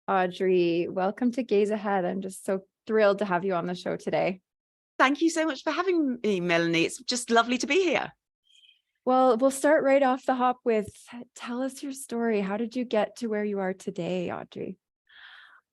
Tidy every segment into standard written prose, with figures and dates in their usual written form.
Audrey, welcome to Gaze Ahead. I'm just so thrilled to have you on the show today. Thank you so much for having me, Melanie. It's just lovely to be here. Well, we'll start right off the hop with tell us your story. How did you get to where you are today, Audrey?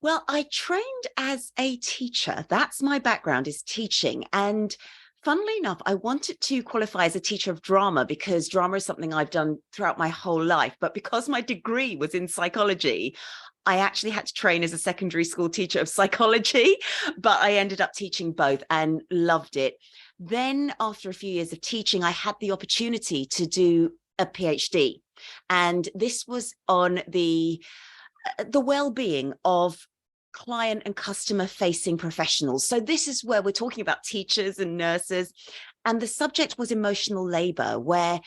Well, I trained as a teacher. That's my background, is teaching. And funnily enough, I wanted to qualify as a teacher of drama because drama is something I've done throughout my whole life. But because my degree was in psychology, I actually had to train as a secondary school teacher of psychology, but I ended up teaching both and loved it. Then after a few years of teaching, I had the opportunity to do a PhD. And this was on the well-being of client and customer facing professionals. So this is where we're talking about teachers and nurses. And the subject was emotional labor, where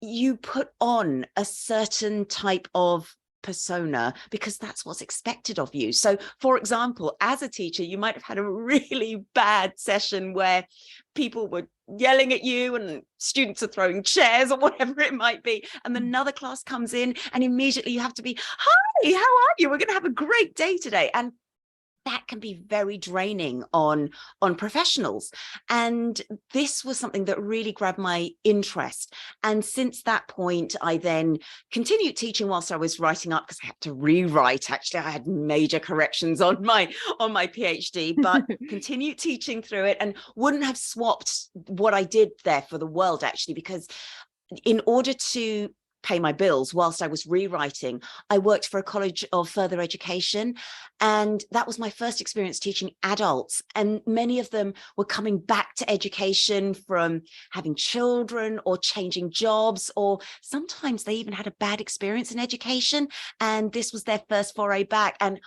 you put on a certain type of persona because that's what's expected of you. So for example, as a teacher, you might have had a really bad session where people were yelling at you and students are throwing chairs or whatever it might be, and another class comes in and immediately you have to be, hi, how are you, we're going to have a great day today. And that can be very draining on professionals. And this was something that really grabbed my interest. And since that point, I then continued teaching whilst I was writing up, because I had to rewrite. Actually, I had major corrections on my PhD, but continued teaching through it and wouldn't have swapped what I did there for the world, actually, because in order to pay my bills whilst I was rewriting, I worked for a college of further education. And that was my first experience teaching adults. And many of them were coming back to education from having children or changing jobs, or sometimes they even had a bad experience in education. And this was their first foray back. And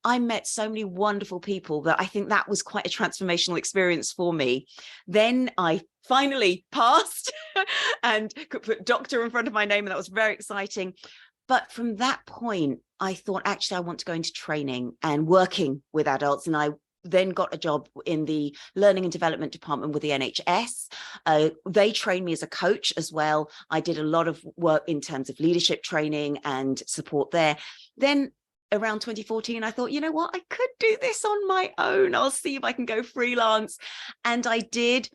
I met so many wonderful people that I think that was quite a transformational experience for me. Then I finally passed and could put doctor in front of my name, and that was very exciting. But from that point, I thought, actually, I want to go into training and working with adults. And I then got a job in the learning and development department with the NHS. They trained me as a coach as well. I did a lot of work in terms of leadership training and support there. Then around 2014, I thought, you know what, I could do this on my own. I'll see if I can go freelance. And I did.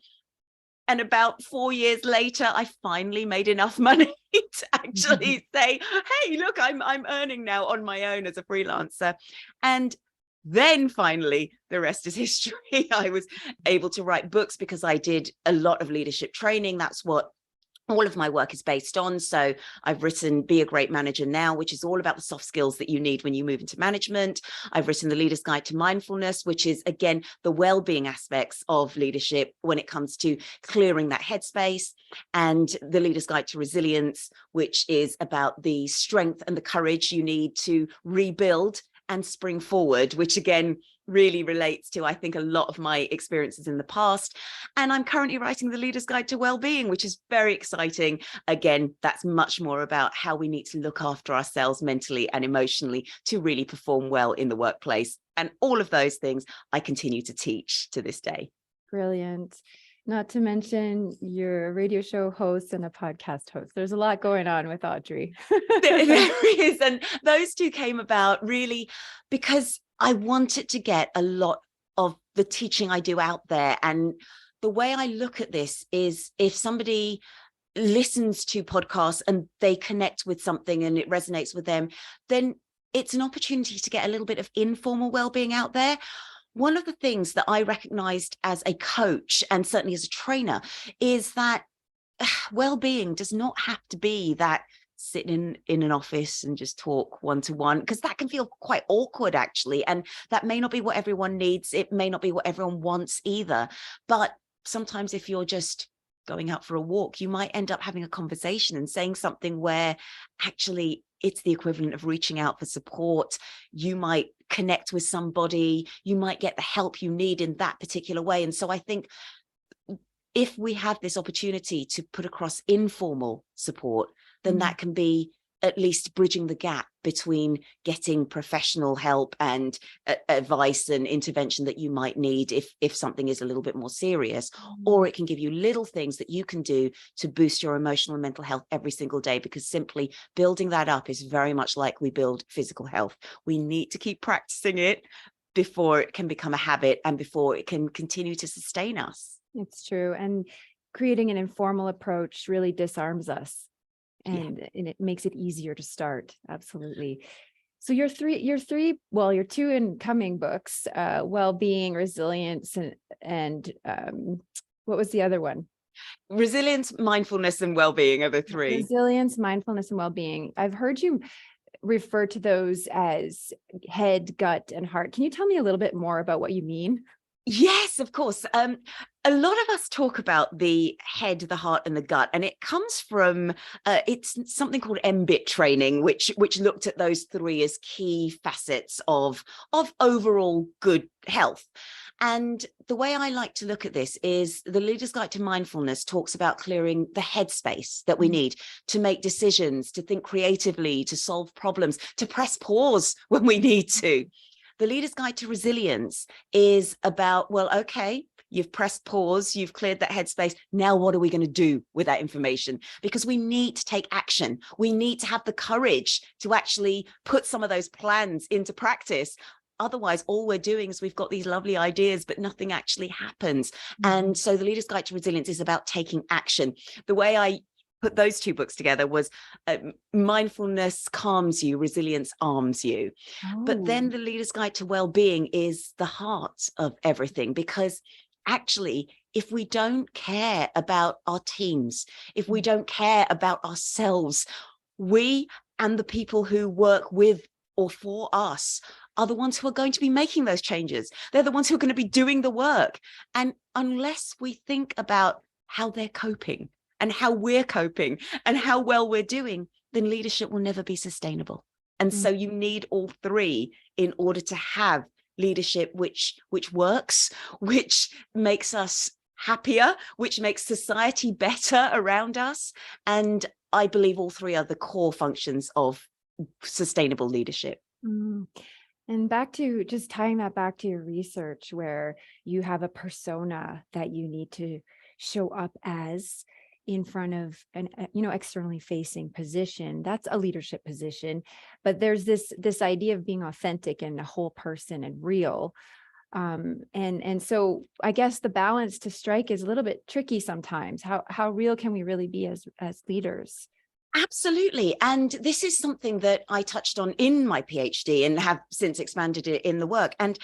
And about 4 years later, I finally made enough money to actually say, hey, look, I'm earning now on my own as a freelancer. And then finally, the rest is history. I was able to write books because I did a lot of leadership training. That's what all of my work is based on. So I've written Be a Great Manager Now, which is all about the soft skills that you need when you move into management. I've written The Leader's Guide to Mindfulness, which is, again, the well-being aspects of leadership when it comes to clearing that headspace, and The Leader's Guide to Resilience, which is about the strength and the courage you need to rebuild and spring forward, which again really relates to, I think, a lot of my experiences in the past. And I'm currently writing The Leader's Guide to Wellbeing, which is very exciting. Again, that's much more about how we need to look after ourselves mentally and emotionally to really perform well in the workplace. And all of those things I continue to teach to this day. Brilliant. Not to mention you're a radio show host and a podcast host. There's a lot going on with Audrey. There is. And those two came about really because I wanted to get a lot of the teaching I do out there. And the way I look at this is, if somebody listens to podcasts and they connect with something and it resonates with them, then it's an opportunity to get a little bit of informal well-being out there. One of the things that I recognized as a coach, and certainly as a trainer, is that well-being does not have to be that sitting in an office and just talk one-to-one, because that can feel quite awkward, actually. And that may not be what everyone needs. It may not be what everyone wants either. But sometimes if you're just going out for a walk, you might end up having a conversation and saying something where actually it's the equivalent of reaching out for support. You might connect with somebody, you might get the help you need in that particular way. And so I think if we have this opportunity to put across informal support, then that can be at least bridging the gap between getting professional help and advice and intervention that you might need if something is a little bit more serious, or it can give you little things that you can do to boost your emotional and mental health every single day, because simply building that up is very much like we build physical health. We need to keep practicing it before it can become a habit and before it can continue to sustain us. It's true. And creating an informal approach really disarms us. And it makes it easier to start. Absolutely. So your two incoming books, Well-Being, Resilience, and what was the other one? Resilience, mindfulness, and well-being are the three. Resilience, mindfulness, and well-being. I've heard you refer to those as head, gut, and heart. Can you tell me a little bit more about what you mean? Yes, of course. A lot of us talk about the head, the heart, and the gut, and it comes from it's something called MBIT training, which looked at those three as key facets of overall good health. And the way I like to look at this is the Leader's Guide to Mindfulness talks about clearing the headspace that we need to make decisions, to think creatively, to solve problems, to press pause when we need to. The Leader's Guide to Resilience is about, well, okay, you've pressed pause, you've cleared that headspace. Now, what are we going to do with that information? Because we need to take action. We need to have the courage to actually put some of those plans into practice. Otherwise, all we're doing is we've got these lovely ideas, but nothing actually happens. And so the Leader's Guide to Resilience is about taking action. The way I put those two books together was mindfulness calms you, resilience arms you. But then the Leader's Guide to Wellbeing is the heart of everything, because actually, if we don't care about our teams, if we don't care about ourselves, we and the people who work with or for us are the ones who are going to be making those changes. They're the ones who are going to be doing the work. And unless we think about how they're coping and how we're coping and how well we're doing, then leadership will never be sustainable. And so you need all three in order to have leadership which works, which makes us happier, which makes society better around us. And I believe all three are the core functions of sustainable leadership. And back to just tying that back to your research, where you have a persona that you need to show up as in front of an externally facing position. That's a leadership position, but there's this idea of being authentic and a whole person and real. And so I guess the balance to strike is a little bit tricky sometimes. How real can we really be as leaders? Absolutely. And this is something that I touched on in my PhD and have since expanded it in the work. And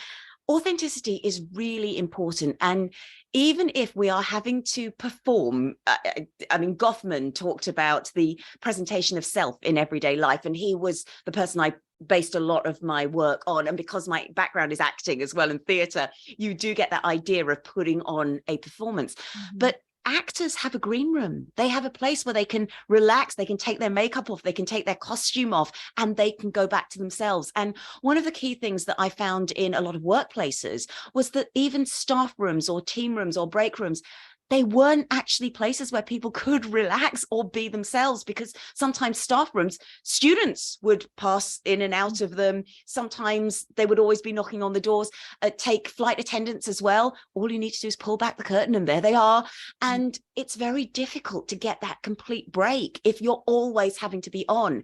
authenticity is really important. And even if we are having to perform, I mean, Goffman talked about the presentation of self in everyday life, and he was the person I based a lot of my work on. And because my background is acting as well in theatre, you do get that idea of putting on a performance. But actors have a green room. They have a place where they can relax, they can take their makeup off, they can take their costume off, and they can go back to themselves. And one of the key things that I found in a lot of workplaces was that even staff rooms or team rooms or break rooms, they weren't actually places where people could relax or be themselves, because sometimes staff rooms, students would pass in and out of them. Sometimes they would always be knocking on the doors. Take flight attendants as well. All you need to do is pull back the curtain and there they are. And it's very difficult to get that complete break if you're always having to be on.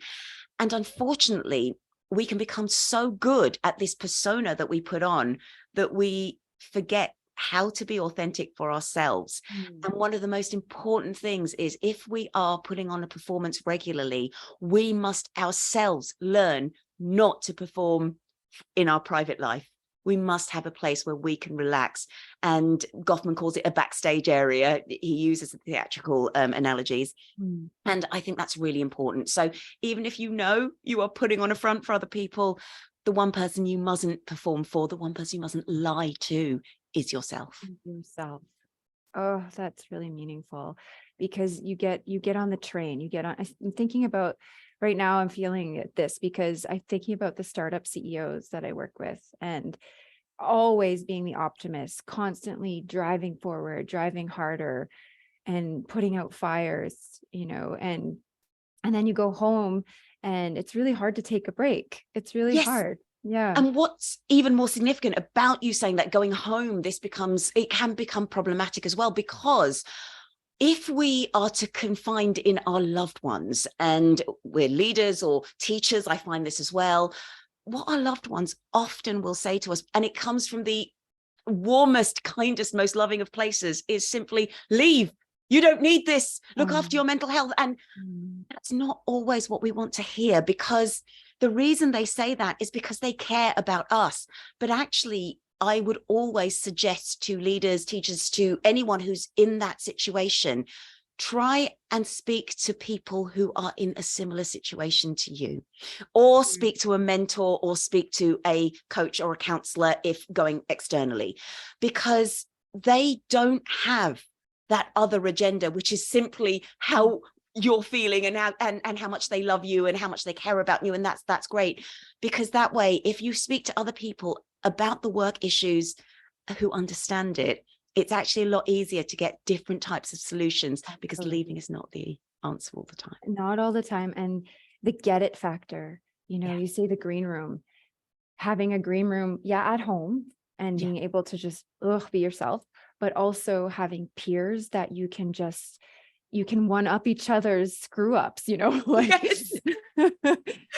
And unfortunately, we can become so good at this persona that we put on that we forget how to be authentic for ourselves. And one of the most important things is, if we are putting on a performance regularly, we must ourselves learn not to perform in our private life. We must have a place where we can relax. And Goffman calls it a backstage area. He uses theatrical analogies. And I think that's really important. So even if you know you are putting on a front for other people, the one person you mustn't perform for, the one person you mustn't lie to, is yourself. Oh, that's really meaningful, because you get on the train, I'm thinking about right now, I'm feeling this because I'm thinking about the startup CEOs that I work with, and always being the optimist, constantly driving forward, driving harder, and putting out fires, and then you go home And it's really hard to take a break. It's really Yes. hard. Yeah. And what's even more significant about you saying that going home, it can become problematic as well, because if we are to confide in our loved ones, and we're leaders or teachers, I find this as well, what our loved ones often will say to us, and it comes from the warmest, kindest, most loving of places, is simply leave. You don't need this. Look after your mental health. And that's not always what we want to hear, because the reason they say that is because they care about us. But actually, I would always suggest to leaders, teachers, to anyone who's in that situation, try and speak to people who are in a similar situation to you, or speak to a mentor, or speak to a coach or a counselor if going externally, because they don't have that other agenda, which is simply how you're feeling and how much they love you and how much they care about you. And that's great, because that way, if you speak to other people about the work issues who understand it, it's actually a lot easier to get different types of solutions, because leaving is not the answer all the time. Not all the time. And the get it factor, you say the green room, having a green room, at home, and being able to just be yourself, but also having peers that you can one up each other's screw ups, like,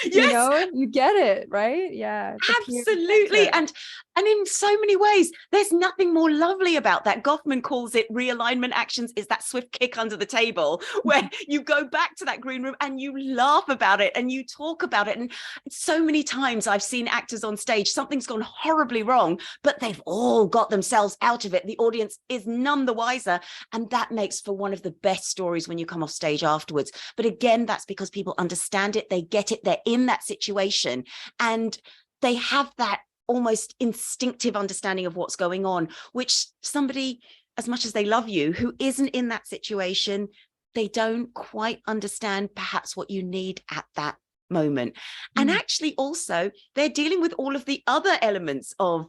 Yes. you get it, right? Yeah. Absolutely. And in so many ways, there's nothing more lovely about that. Goffman calls it realignment actions, is that swift kick under the table where you go back to that green room and you laugh about it and you talk about it. And so many times I've seen actors on stage, something's gone horribly wrong, but they've all got themselves out of it. The audience is none the wiser. And that makes for one of the best stories when you come off stage afterwards. But again, that's because people understand it, they get it, they're in that situation, and they have that almost instinctive understanding of what's going on, which somebody, as much as they love you, who isn't in that situation, they don't quite understand perhaps what you need at that moment. And actually also, they're dealing with all of the other elements of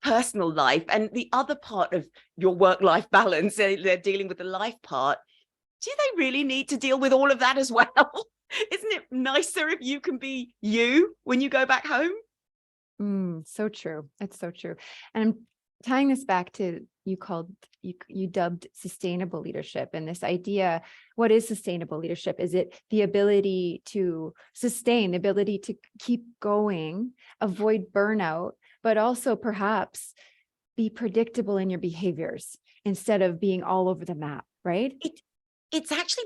personal life and the other part of your work-life balance. They're dealing with the life part. Do they really need to deal with all of that as well? Isn't it nicer if you can be you when you go back home? So true. It's so true. And I'm tying this back to you dubbed sustainable leadership, and this idea. What is sustainable leadership? Is it the ability to sustain, the ability to keep going, avoid burnout, but also perhaps be predictable in your behaviors instead of being all over the map, right? It's actually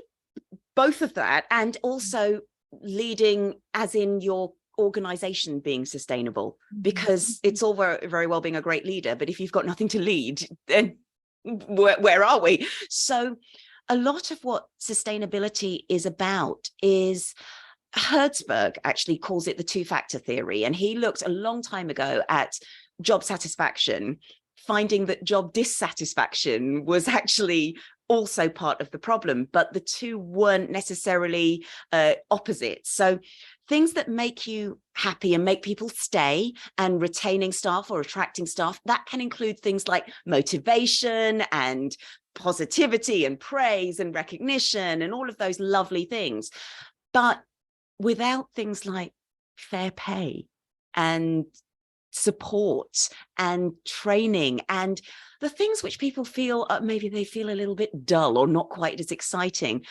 both of that, and also leading as in your organization being sustainable, because it's all very, very well being a great leader, but if you've got nothing to lead, then where are we? So a lot of what sustainability is about is, Hertzberg actually calls it the two-factor theory, and he looked a long time ago at job satisfaction, finding that job dissatisfaction was actually also part of the problem, but the two weren't necessarily opposite. So things that make you happy and make people stay, and retaining staff or attracting staff, that can include things like motivation and positivity and praise and recognition and all of those lovely things. But without things like fair pay and support and training and the things which people feel maybe they feel a little bit dull or not quite as exciting,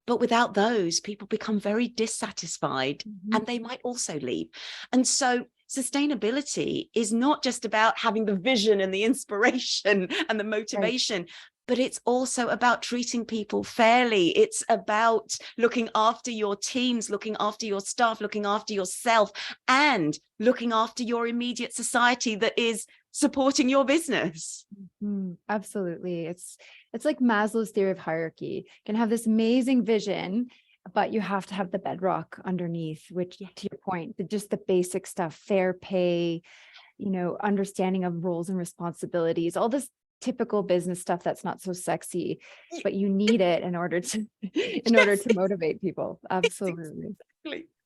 but without those, people become very dissatisfied and they might also leave. And so sustainability is not just about having the vision and the inspiration and the motivation, but it's also about treating people fairly. It's about looking after your teams, looking after your staff, looking after yourself, and looking after your immediate society that is supporting your business. Absolutely. It's like Maslow's theory of hierarchy. You can have this amazing vision, but you have to have the bedrock underneath, which, to your point, just the basic stuff, fair pay, understanding of roles and responsibilities, all this typical business stuff that's not so sexy, but you need it in order to motivate people. Absolutely.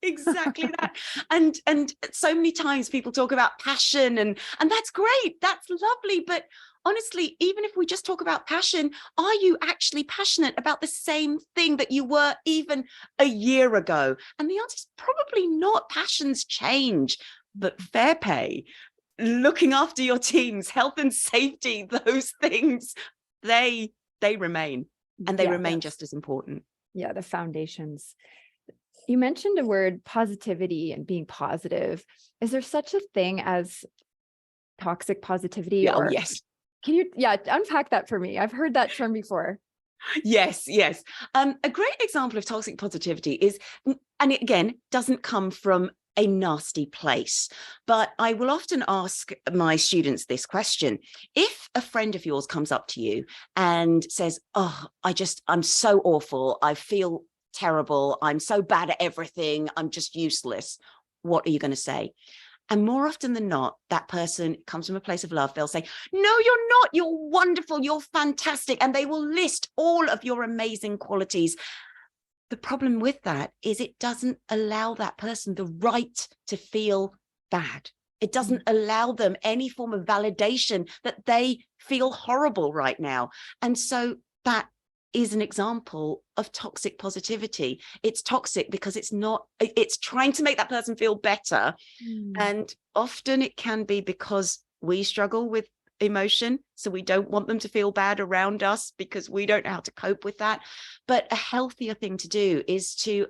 Exactly that. And so many times people talk about passion, and that's great, that's lovely, but honestly, even if we just talk about passion, are you actually passionate about the same thing that you were even a year ago? And the answer is probably not. Passions change, but fair pay, looking after your teams, health and safety, those things, they remain, and they Yeah, remain just as important. yeah, the foundations. You mentioned the word positivity and being positive. Is there such a thing as toxic positivity, Yeah, oh or yes. can you, unpack that for me? I've heard that term before. Yes. A great example of toxic positivity is, and it again doesn't come from a nasty place, but I will often ask my students this question. If a friend of yours comes up to you and says, oh, I'm so awful, I feel terrible, I'm so bad at everything, I'm just useless, what are you going to say? And more often than not, that person comes from a place of love. They'll say, no, you're not. You're wonderful. You're fantastic. And they will list all of your amazing qualities. The problem with that is it doesn't allow that person the right to feel bad. It doesn't allow them any form of validation that they feel horrible right now. And so that is an example of toxic positivity. It's toxic because it's trying to make that person feel better. And often it can be because we struggle with emotion, so we don't want them to feel bad around us because we don't know how to cope with that. But a healthier thing to do is to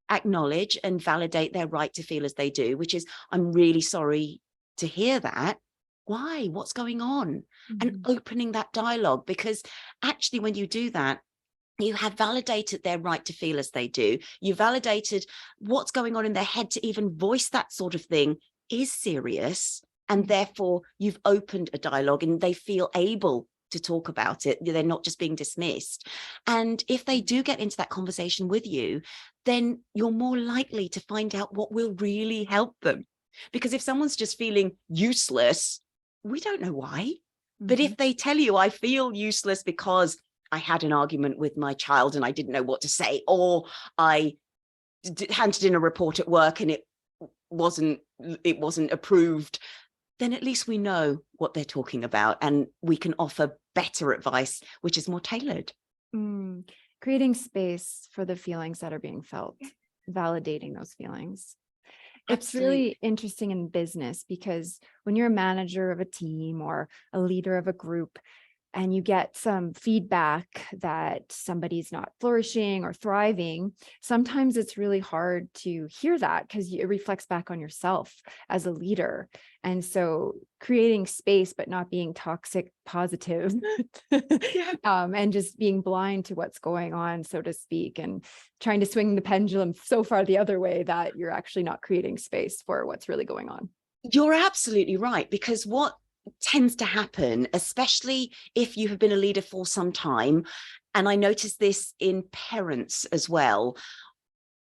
acknowledge and validate their right to feel as they do, which is, I'm really sorry to hear that. Why? What's going on? And opening that dialogue, because actually when you do that, you have validated their right to feel as they do. You validated what's going on in their head to even voice that sort of thing is serious. And therefore you've opened a dialogue and they feel able to talk about it. They're not just being dismissed. And if they do get into that conversation with you, then you're more likely to find out what will really help them. Because if someone's just feeling useless, we don't know why. But if they tell you, I feel useless because I had an argument with my child and I didn't know what to say, or I handed in a report at work and it wasn't approved, then at least we know what they're talking about and we can offer better advice, which is more tailored. Creating space for the feelings that are being felt, validating those feelings. It's Absolutely. really interesting in business because when you're a manager of a team or a leader of a group, and you get some feedback that somebody's not flourishing or thriving, sometimes it's really hard to hear that because it reflects back on yourself as a leader. And so creating space, but not being toxic positive, and just being blind to what's going on, so to speak, and trying to swing the pendulum so far the other way that you're actually not creating space for what's really going on. You're absolutely right, because what tends to happen, especially if you have been a leader for some time, and I notice this in parents as well,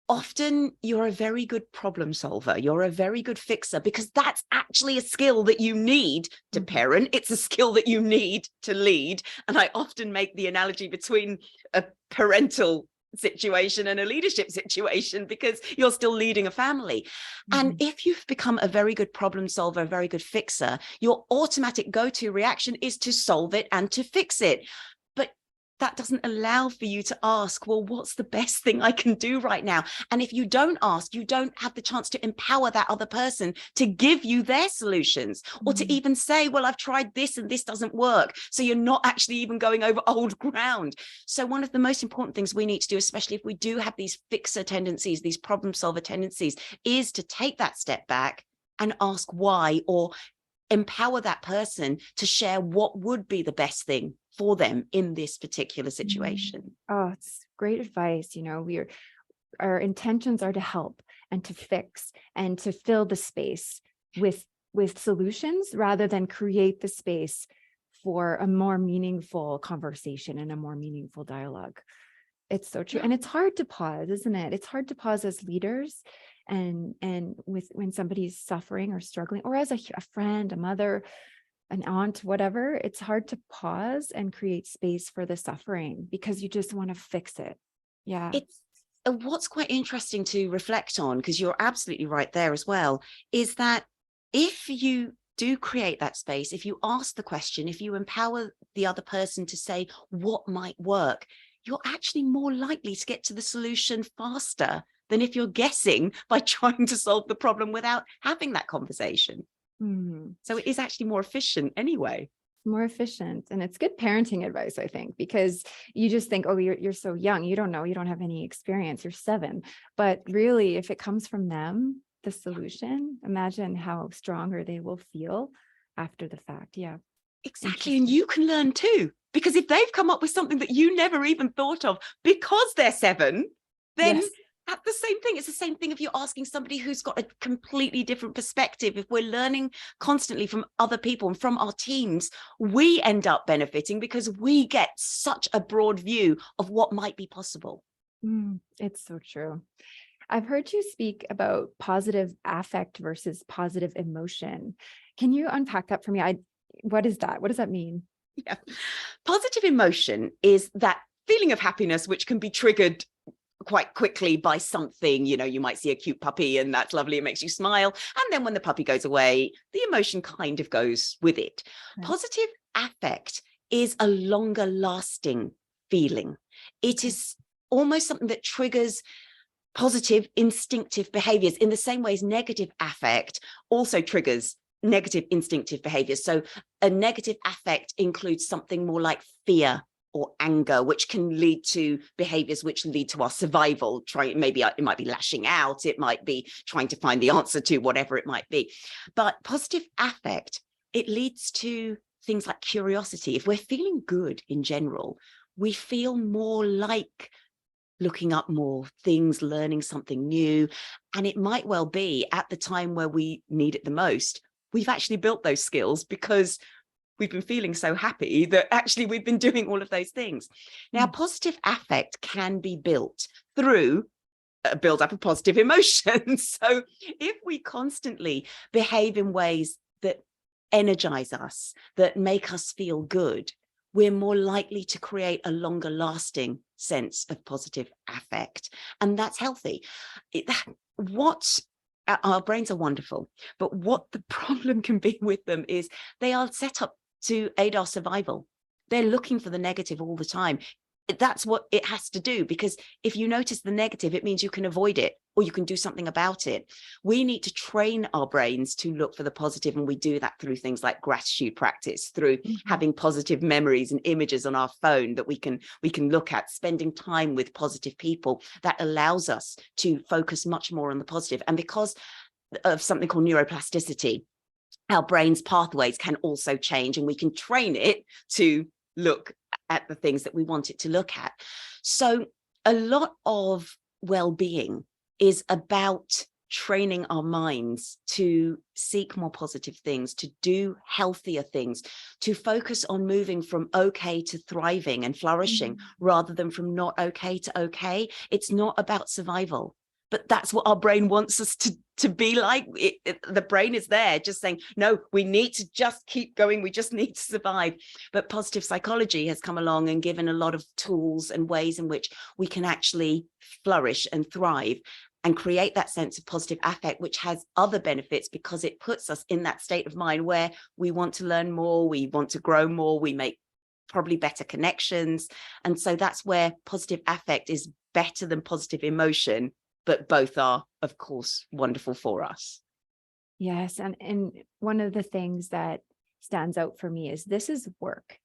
often you're a very good problem solver, you're a very good fixer, because that's actually a skill that you need to parent. It's a skill that you need to lead. And I often make the analogy between a parental situation and a leadership situation, because you're still leading a family. And if you've become a very good problem solver, a very good fixer, your automatic go-to reaction is to solve it and to fix it. But that doesn't allow for you to ask, well, what's the best thing I can do right now? And if you don't ask, you don't have the chance to empower that other person to give you their solutions, or to even say, well, I've tried this and this doesn't work. So you're not actually even going over old ground. So one of the most important things we need to do, especially if we do have these fixer tendencies, these problem solver tendencies, is to take that step back and ask why, or empower that person to share what would be the best thing for them in this particular situation. Oh, it's great advice. Our intentions are to help and to fix and to fill the space with solutions rather than create the space for a more meaningful conversation and a more meaningful dialogue. It's so true. And it's hard to pause, isn't it? It's hard to pause as leaders and when somebody's suffering or struggling, or as a friend, a mother, an aunt, whatever. It's hard to pause and create space for the suffering because you just want to fix it. Yeah. It's what's quite interesting to reflect on, because you're absolutely right there as well, is that if you do create that space, if you ask the question, if you empower the other person to say what might work, you're actually more likely to get to the solution faster than if you're guessing by trying to solve the problem without having that conversation. So it is actually more efficient anyway. More efficient. And it's good parenting advice, I think, because you just think, oh, you're so young, you don't know, you don't have any experience, you're 7. But really, if it comes from them, the solution, imagine how stronger they will feel after the fact. Yeah. Exactly. And you can learn too, because if they've come up with something that you never even thought of because they're 7, then Yes. that's the same thing. It's the same thing if you're asking somebody who's got a completely different perspective. If we're learning constantly from other people and from our teams, we end up benefiting because we get such a broad view of what might be possible. It's so true. I've heard you speak about positive affect versus positive emotion. Can you unpack that for me? What is that? What does that mean? Yeah. Positive emotion is that feeling of happiness, which can be triggered quite quickly by something. You might see a cute puppy and that's lovely, it makes you smile, and then when the puppy goes away, the emotion kind of goes with it. Right. Positive affect is a longer lasting feeling. It is almost something that triggers positive instinctive behaviors in the same way as negative affect also triggers negative instinctive behaviors. So a negative affect includes something more like fear or anger, which can lead to behaviors which lead to our survival. Maybe it might be lashing out, it might be trying to find the answer to whatever it might be. But positive affect, it leads to things like curiosity. If we're feeling good in general, we feel more like looking up more things, learning something new. And it might well be at the time where we need it the most, we've actually built those skills because we've been feeling so happy that actually we've been doing all of those things. Now, positive affect can be built through a build up of positive emotions. So if we constantly behave in ways that energize us, that make us feel good, we're more likely to create a longer lasting sense of positive affect. And that's healthy. Our brains are wonderful, but what the problem can be with them is they are set up to aid our survival. They're looking for the negative all the time. That's what it has to do, because if you notice the negative, it means you can avoid it or you can do something about it. We need to train our brains to look for the positive, and we do that through things like gratitude practice, through having positive memories and images on our phone that we can look at, spending time with positive people. That allows us to focus much more on the positive. And because of something called neuroplasticity, our brain's pathways can also change, and we can train it to look at the things that we want it to look at. So a lot of well-being is about training our minds to seek more positive things, to do healthier things, to focus on moving from okay to thriving and flourishing, rather than from not okay to okay. It's not about survival, but that's what our brain wants us to be like. The brain is there just saying, no, we need to just keep going. We just need to survive. But positive psychology has come along and given a lot of tools and ways in which we can actually flourish and thrive and create that sense of positive affect, which has other benefits because it puts us in that state of mind where we want to learn more, we want to grow more, we make probably better connections. And so that's where positive affect is better than positive emotion, but both are, of course, wonderful for us. Yes. And one of the things that stands out for me is this is work.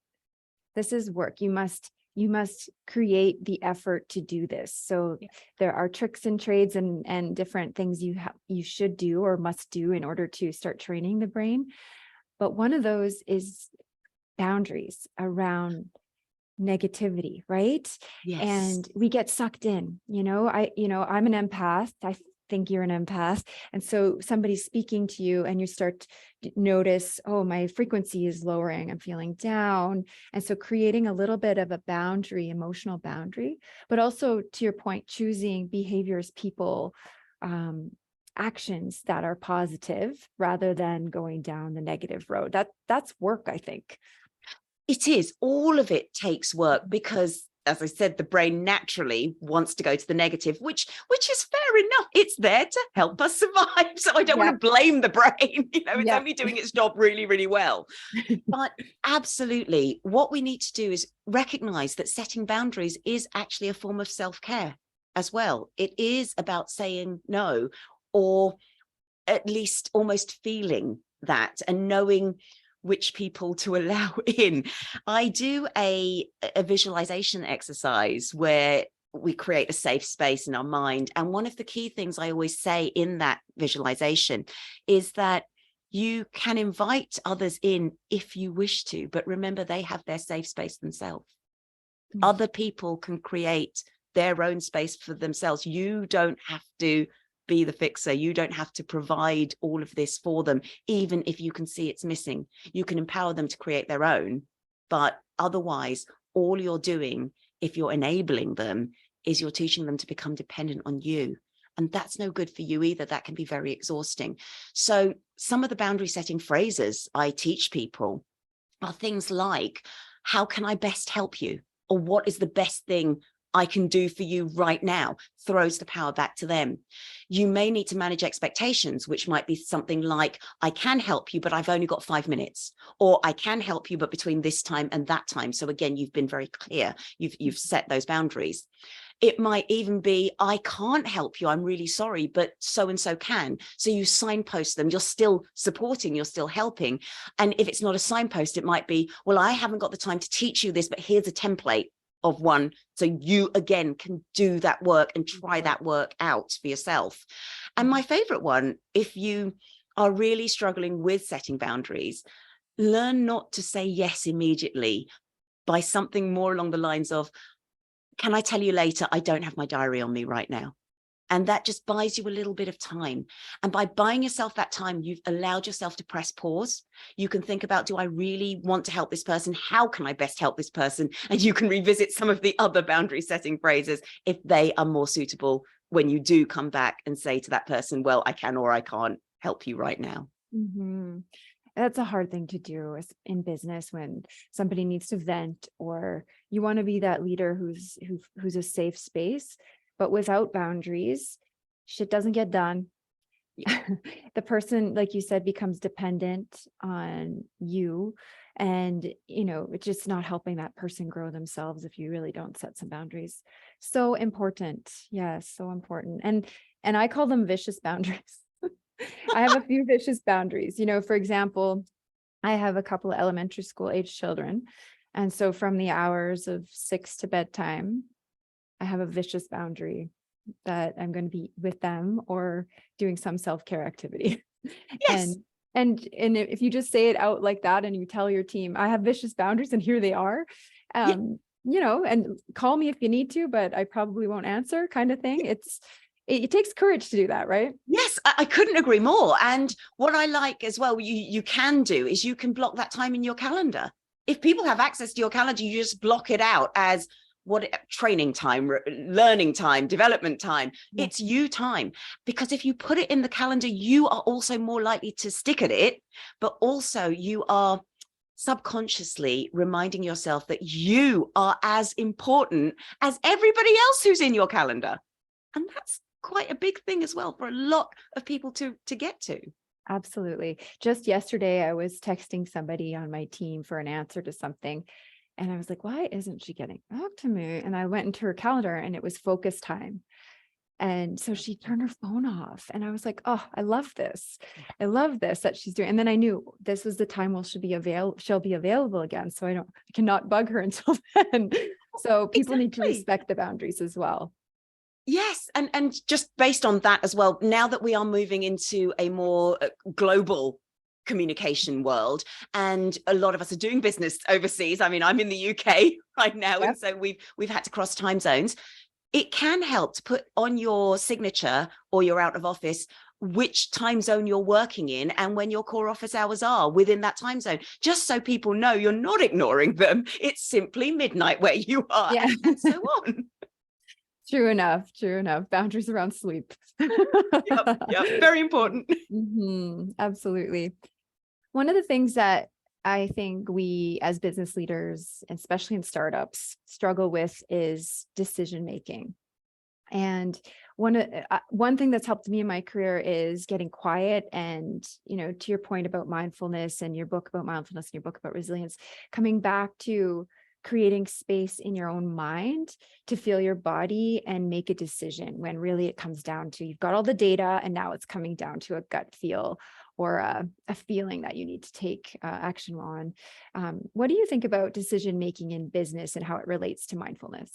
This is work. You must create the effort to do this. So there are tricks and trades and different things you should do or must do in order to start training the brain. But one of those is boundaries around negativity, right? Yes. And we get sucked in. I'm an empath. I think you're an empath. And so somebody's speaking to you and you start to notice, oh, my frequency is lowering, I'm feeling down. And so creating a little bit of a boundary, emotional boundary, but also to your point, choosing behaviors, people, actions that are positive rather than going down the negative road. That's work, I think. It is. All of it takes work, because as I said, the brain naturally wants to go to the negative, which is fair enough. It's there to help us survive. So I don't want to blame the brain. It's only doing its job really, really well. But absolutely, what we need to do is recognize that setting boundaries is actually a form of self-care as well. It is about saying no, or at least almost feeling that and knowing which people to allow in. I do a visualization exercise where we create a safe space in our mind. And one of the key things I always say in that visualization is that you can invite others in if you wish to, but remember, they have their safe space themselves. Other people can create their own space for themselves. You don't have to be the fixer. You don't have to provide all of this for them, even if you can see it's missing. You can empower them to create their own, but otherwise, all you're doing, if you're enabling them, is you're teaching them to become dependent on you. And that's no good for you either. That can be very exhausting. So some of the boundary setting phrases I teach people are things like, how can I best help you? Or what is the best thing I can do for you right now? Throws the power back to them. You may need to manage expectations, which might be something like, I can help you, but I've only got 5 minutes, or I can help you, but between this time and that time. So again, you've been very clear. You've set those boundaries. It might even be, I can't help you, I'm really sorry, but so-and-so can. So you signpost them, you're still supporting, you're still helping. And if it's not a signpost, it might be, well, I haven't got the time to teach you this, but here's a template of one. So you, again, can do that work and try that work out for yourself. And my favorite one, if you are really struggling with setting boundaries, learn not to say yes immediately by something more along the lines of, can I tell you later? I don't have my diary on me right now. And that just buys you a little bit of time. And by buying yourself that time, you've allowed yourself to press pause. You can think about, do I really want to help this person? How can I best help this person? And you can revisit some of the other boundary setting phrases if they are more suitable when you do come back and say to that person, well, I can or I can't help you right now. Mm-hmm. That's a hard thing to do in business when somebody needs to vent, or you want to be that leader who's a safe space, but without boundaries, shit doesn't get done. The person, like you said, becomes dependent on you, and it's just not helping that person grow themselves if you really don't set some boundaries. So important. Yes, so important. And I call them vicious boundaries. I have a few vicious boundaries. For example, I have a couple of elementary school age children. And so from the hours of 6 to bedtime, I have a vicious boundary that I'm going to be with them or doing some self-care activity. Yes. And if you just say it out like that and you tell your team, I have vicious boundaries and here they are, and call me if you need to, but I probably won't answer, kind of thing. It takes courage to do that, right? Yes, I couldn't agree more. And what I like as well, you can do is you can block that time in your calendar. If people have access to your calendar, you just block it out as training time, learning time, development time. Yeah. It's you time. Because if you put it in the calendar, you are also more likely to stick at it, but also you are subconsciously reminding yourself that you are as important as everybody else who's in your calendar. And that's quite a big thing as well for a lot of people to get to. Absolutely. Just yesterday, I was texting somebody on my team for an answer to something. And I was like, why isn't she getting back to me? And I went into her calendar and it was focus time. And so she turned her phone off. And I was like, oh, I love this. I love this that she's doing. And then I knew this was the time she'll be available again. So I cannot bug her until then. So people need to respect the boundaries as well. Yes. And just based on that as well, now that we are moving into a more global communication world, and a lot of us are doing business overseas. I mean, I'm in the UK right now, yep. And so we've had to cross time zones. It can help to put on your signature or you're out of office which time zone you're working in and when your core office hours are within that time zone, just so people know you're not ignoring them. It's simply midnight where you are, yeah. And so on. True enough. Boundaries around sleep. Yep, very important. Mm-hmm, absolutely. One of the things that I think we as business leaders, especially in startups, struggle with is decision making. And one thing that's helped me in my career is getting quiet. And, to your point about mindfulness and your book about mindfulness and your book about resilience, coming back to creating space in your own mind to feel your body and make a decision, when really it comes down to, you've got all the data and now it's coming down to a gut feel or a feeling that you need to take action on. What do you think about decision making in business and how it relates to mindfulness?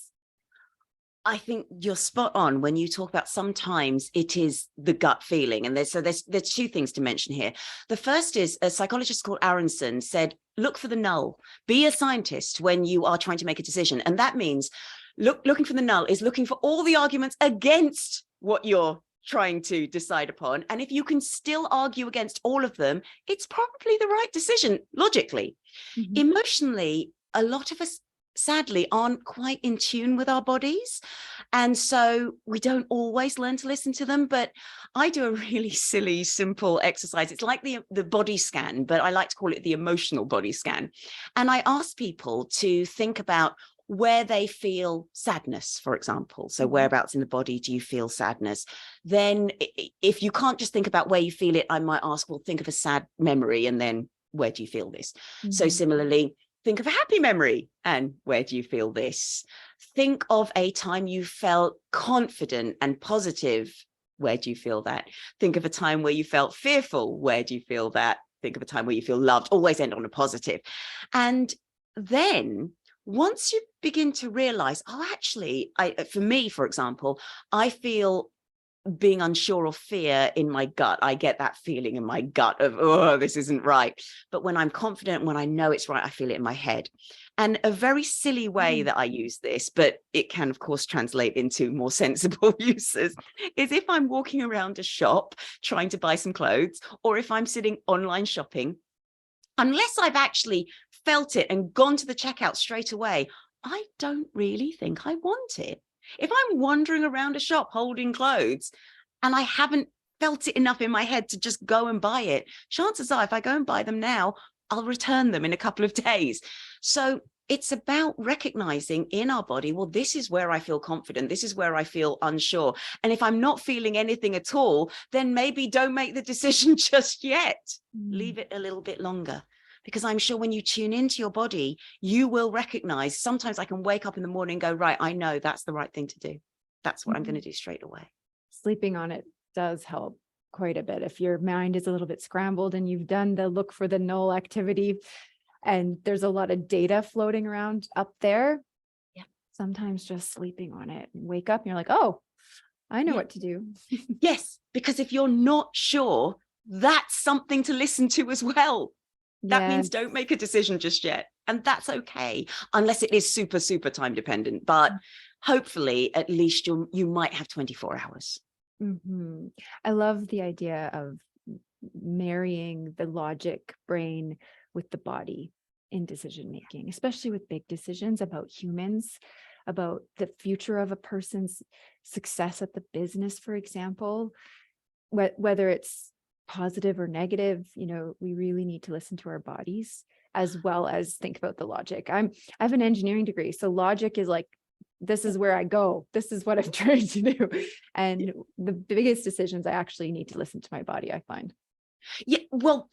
I think you're spot on when you talk about sometimes it is the gut feeling. And there's two things to mention here. The first is a psychologist called Aronson said, look for the null, be a scientist when you are trying to make a decision. And that means looking for the null is looking for all the arguments against what you're trying to decide upon. And if you can still argue against all of them, it's probably the right decision logically. Mhm. Emotionally, a lot of us sadly aren't quite in tune with our bodies, and so we don't always learn to listen to them. But I do a really silly simple exercise. It's like the body scan, but I like to call it the emotional body scan. And I ask people to think about where they feel sadness, for example. So whereabouts in the body do you feel sadness? Then if you can't just think about where you feel it, I might ask, well, think of a sad memory and then where do you feel this? So similarly, think of a happy memory and where do you feel this? Think of a time you felt confident and positive. Where do you feel that? Think of a time where you felt fearful. Where do you feel that? Think of a time where you feel loved. Always end on a positive. And then once you begin to realize, oh, actually, for me, for example, I feel being unsure or fear in my gut. I get that feeling in my gut of, oh, this isn't right. But when I'm confident, when I know it's right, I feel it in my head. And a very silly way that I use this, but it can, of course, translate into more sensible uses, is if I'm walking around a shop trying to buy some clothes, or if I'm sitting online shopping, unless I've actually felt it and gone to the checkout straight away, I don't really think I want it. If I'm wandering around a shop holding clothes and I haven't felt it enough in my head to just go and buy it, chances are if I go and buy them now, I'll return them in a couple of days. So it's about recognizing in our body, well, this is where I feel confident. This is where I feel unsure. And if I'm not feeling anything at all, then maybe don't make the decision just yet. Leave it a little bit longer. Because I'm sure when you tune into your body, you will recognize, sometimes I can wake up in the morning and go, right, I know that's the right thing to do. That's what I'm going to do straight away. Sleeping on it does help quite a bit. If your mind is a little bit scrambled and you've done the look for the null activity and there's a lot of data floating around up there, sometimes just sleeping on it and wake up and you're like, oh, I know what to do. Yes, because if you're not sure, that's something to listen to as well. That means don't make a decision just yet. And that's okay, unless it is super, super time dependent. But hopefully, at least you might have 24 hours. I love the idea of marrying the logic brain with the body in decision making, especially with big decisions about humans, about the future of a person's success at the business, for example, whether it's positive or negative. We really need to listen to our bodies as well as think about the logic. I have an engineering degree, so logic is like, this is where I go. This is what I'm trying to do. And the biggest decisions, I actually need to listen to my body, I find. Yeah, well,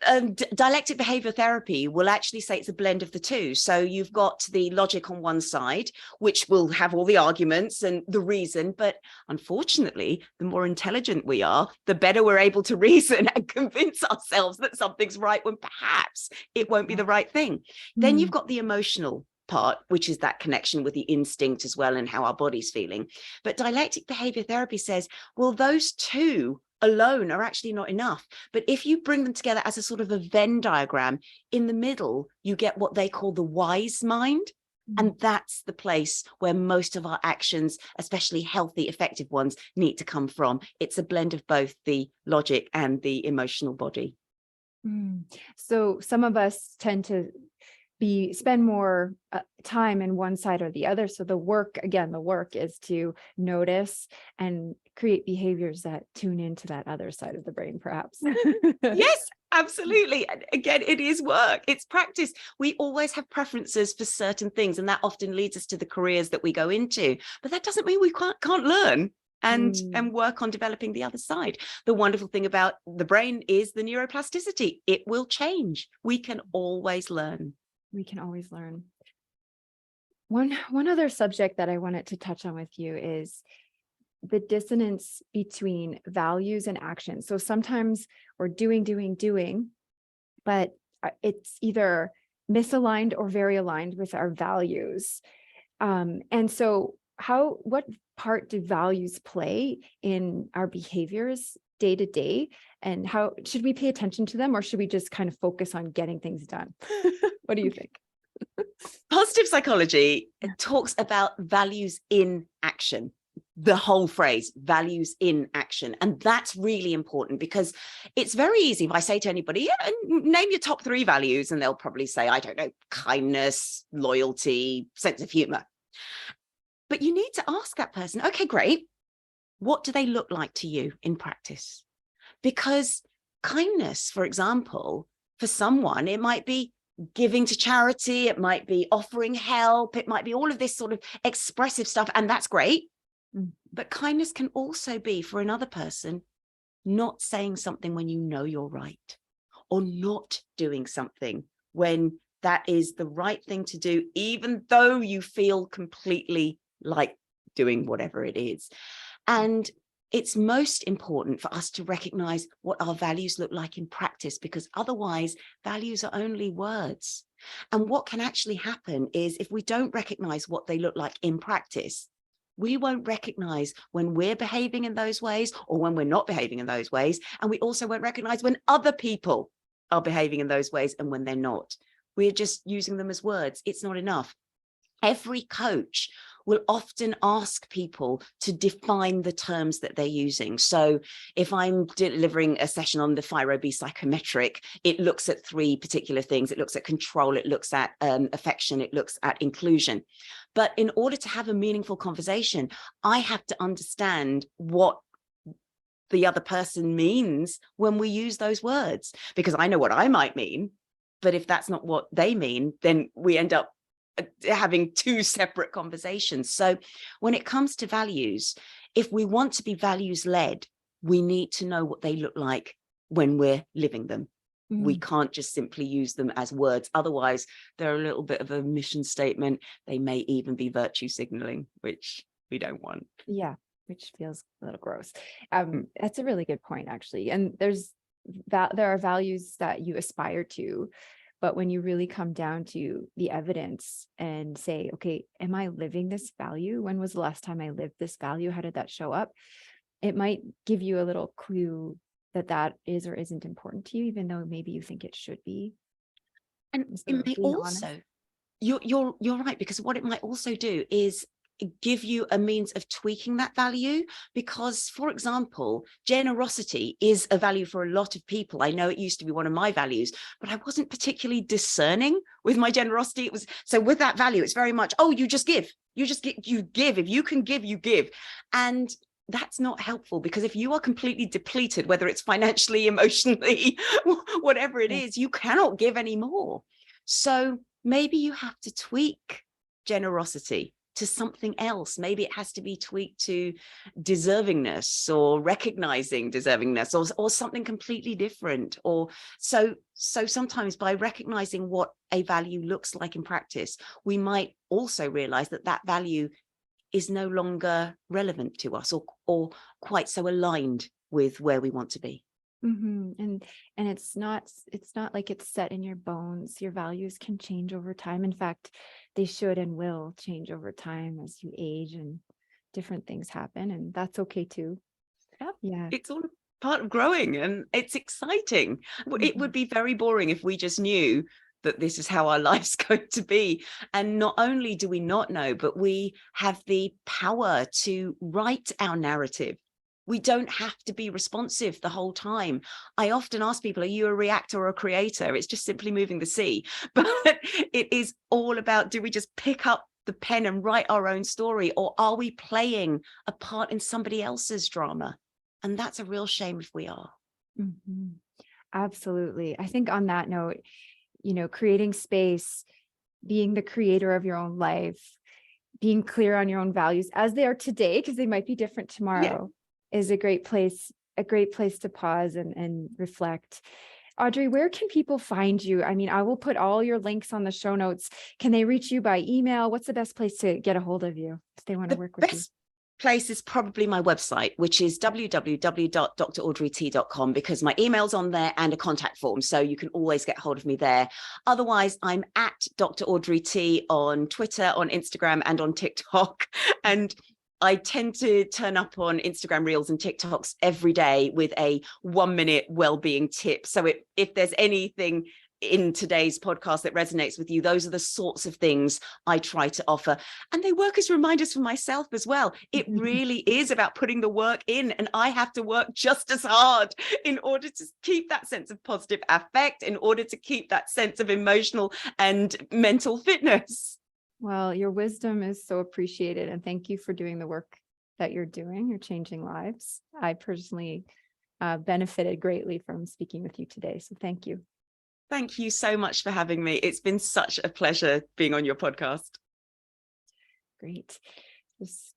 dialectic behavior therapy will actually say it's a blend of the two. So you've got the logic on one side, which will have all the arguments and the reason. But unfortunately, the more intelligent we are, the better we're able to reason and convince ourselves that something's right when perhaps it won't be the right thing. Then you've got the emotional part, which is that connection with the instinct as well and how our body's feeling. But dialectic behavior therapy says, well, those two alone are actually not enough. But if you bring them together as a sort of a Venn diagram, in the middle, you get what they call the wise mind. And that's the place where most of our actions, especially healthy, effective ones, need to come from. It's a blend of both the logic and the emotional body. So some of us tend to spend more time in one side or the other. So the work is to notice and create behaviors that tune into that other side of the brain, perhaps. Yes, Absolutely. And again, it is work. It's practice. We always have preferences for certain things, and that often leads us to the careers that we go into. But that doesn't mean we can't learn and work on developing the other side. The wonderful thing about the brain is the neuroplasticity. It will change. We can always learn. We can always learn. One other subject that I wanted to touch on with you is the dissonance between values and action. So sometimes we're doing, but it's either misaligned or very aligned with our values. And so what part do values play in our behaviors day to day? And how should we pay attention to them, or should we just kind of focus on getting things done? What do you think? Positive psychology talks about values in action. The whole phrase, values in action. And that's really important, because it's very easy if I say to anybody, yeah, name your top 3 values, and they'll probably say, I don't know, kindness, loyalty, sense of humor. But you need to ask that person, okay, great. What do they look like to you in practice? Because kindness, for example, for someone, it might be giving to charity, it might be offering help, it might be all of this sort of expressive stuff, and that's great. But kindness can also be, for another person, not saying something when you know you're right, or not doing something when that is the right thing to do, even though you feel completely like doing whatever it is. And it's most important for us to recognize what our values look like in practice, because otherwise values are only words. And what can actually happen is, if we don't recognize what they look like in practice, we won't recognize when we're behaving in those ways or when we're not behaving in those ways. And we also won't recognize when other people are behaving in those ways and when they're not. We're just using them as words. It's not enough. Every coach will often ask people to define the terms that they're using. So if I'm delivering a session on the FIRO-B psychometric, it looks at 3 particular things. It looks at control, it looks at affection, it looks at inclusion. But in order to have a meaningful conversation, I have to understand what the other person means when we use those words, because I know what I might mean. But if that's not what they mean, then we end up having 2 separate conversations. So when it comes to values, if we want to be values led, we need to know what they look like when we're living them. We can't just simply use them as words. Otherwise, they're a little bit of a mission statement. They may even be virtue signaling, which we don't want. Yeah, which feels a little gross. That's a really good point, actually. And there are values that you aspire to, but when you really come down to the evidence and say, okay, am I living this value? When was the last time I lived this value? How did that show up? It might give you a little clue that is or isn't important to you, even though maybe you think it should be. And it may also, you're right, because what it might also do is give you a means of tweaking that value. Because, for example, generosity is a value for a lot of people. I know it used to be one of my values, but I wasn't particularly discerning with my generosity. It was, so with that value, it's very much, oh, you just give, you give. If you can give, you give. And that's not helpful, because if you are completely depleted, whether it's financially, emotionally, whatever it is, you cannot give anymore. So maybe you have to tweak generosity to something else. Maybe it has to be tweaked to deservingness, or recognizing deservingness, or something completely different. Or so sometimes, by recognizing what a value looks like in practice, we might also realize that that value is no longer relevant to us, or quite so aligned with where we want to be. And it's not like it's set in your bones. Your values can change over time. In fact, they should and will change over time as you age and different things happen, and that's okay too. Yeah. It's all part of growing, and it's exciting. It would be very boring if we just knew that this is how our life's going to be. And not only do we not know, but we have the power to write our narrative. We don't have to be responsive the whole time. I often ask people, are you a reactor or a creator? It's just simply moving the sea. But it is all about, do we just pick up the pen and write our own story, or are we playing a part in somebody else's drama? And that's a real shame if we are. Absolutely. I think on that note, creating space, being the creator of your own life, being clear on your own values as they are today, because they might be different Yeah. tomorrow, is a great place to pause and reflect. Audrey, where can people find you? I mean, I will put all your links on the show notes. Can they reach you by email? What's the best place to get a hold of you if they want to The work with you? best place is probably my website, which is www.draudreyt.com, because my email's on there and a contact form. So you can always get hold of me there. Otherwise, I'm at Dr. Audrey T on Twitter, on Instagram, and on TikTok. And I tend to turn up on Instagram Reels and TikToks every day with a 1-minute well-being tip. So if there's anything in today's podcast that resonates with you, those are the sorts of things I try to offer. And they work as reminders for myself as well. It really is about putting the work in, and I have to work just as hard in order to keep that sense of positive affect, in order to keep that sense of emotional and mental fitness. Well, your wisdom is so appreciated, and thank you for doing the work that you're doing. You're changing lives. I personally benefited greatly from speaking with you today. So thank you. Thank you so much for having me. It's been such a pleasure being on your podcast. Great. Just